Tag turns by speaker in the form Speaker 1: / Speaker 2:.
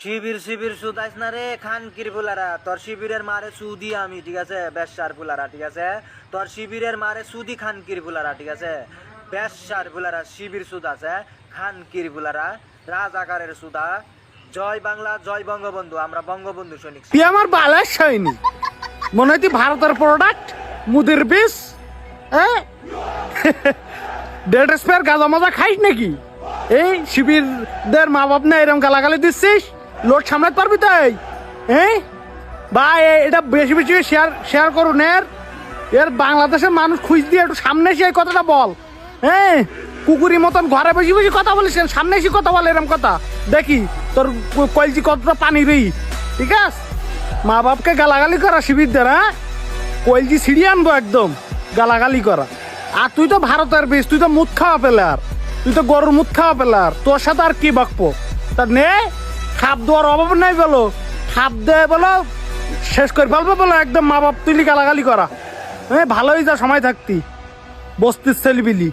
Speaker 1: শিবির শিবির Sudais না রে খানকির ফুলারা, তোর শিবিরের মারে সুদি আমি, ঠিক আছে? বেশ্যার ফুলারা, ঠিক আছে? তোর শিবিরের মারে সুদি খানকির ফুলারা, ঠিক আছে? বেশ্যার ফুলারা শিবির সুদ আছে, খানকির ফুলারা রাজাকারের সুদা। জয় বাংলা, জয় বঙ্গবন্ধু, আমরা বঙ্গবন্ধু সৈনিক।
Speaker 2: তুই আমার বালার সৈনিক, মনে হয় তুই ভারতের প্রোডাক্ট, মুদির বিষ। হ্যাঁ, ডেট স্পেয়ার গাঁজা মাজা খাইস নাকি? এই শিবিরদের মা বাপ না এরকম গালাগালি দিচ্ছিস, লোড সামলাতে পারবি তাই? হ্যাঁ, বা এটা বেশি বেশি শেয়ার করুন। এর বাংলাদেশের মানুষ খুঁজ দিয়ে একটু সামনে এসে এই কথাটা বল। হ্যাঁ, কুকুরি মতন ঘরে বেশি বেশি কথা বলিস, সামনে এসে কথা বল এরকম কথা, দেখি তোর কলজি কতটা পানি রেই। ঠিক আছে, মা বাপকে গালাগালি করা শিবিরদের, হ্যাঁ কলজি ছিড়িয়ে আনবো একদম গালাগালি করা। আর তুই তো ভারতের বেশ, তুই তো মুখ খাওয়া পেলার, তুই তো গরুর মুখ খাওয়া পেলার, তোর সাথে আর কি বাকবো? তা নে, খাপ দেওয়ার অভাব নাই বলো, খাপ দেয় বলো শেষ করে ফেলবো বলো একদম মা বাপ তুলি গালাগালি করা। হ্যাঁ, ভালোই যা সময় থাকতি বস্তির ছেলেবিলি।